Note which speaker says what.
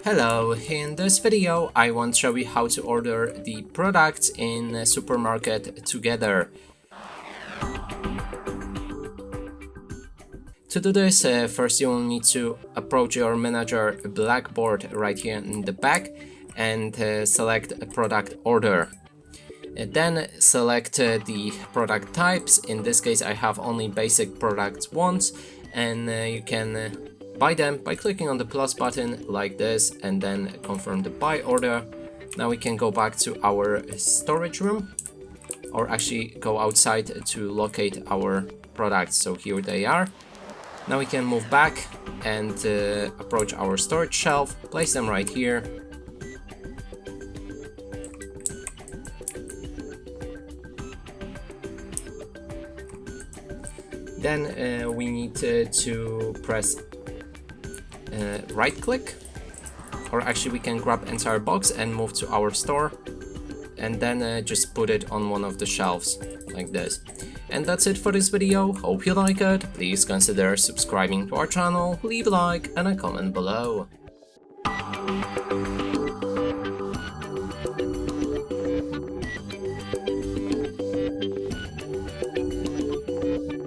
Speaker 1: Hello, in this video I want to show you how to order the products in a supermarket together. To do this, first you will need to approach your manager blackboard right here in the back and select a product order. Then select the product types. In this case I have only basic products once, and you can buy them by clicking on the plus button like this and then confirm the buy order. Now we can go back to our storage room, or actually go outside to locate our products. So here they are. Now we can move back and approach our storage shelf, place them right here. Then we need to press right click, or actually we can grab entire box and move to our store, and then just put it on one of the shelves like this. And that's it for this video. Hope you like it. Please consider subscribing to our channel, leave a like and a comment below.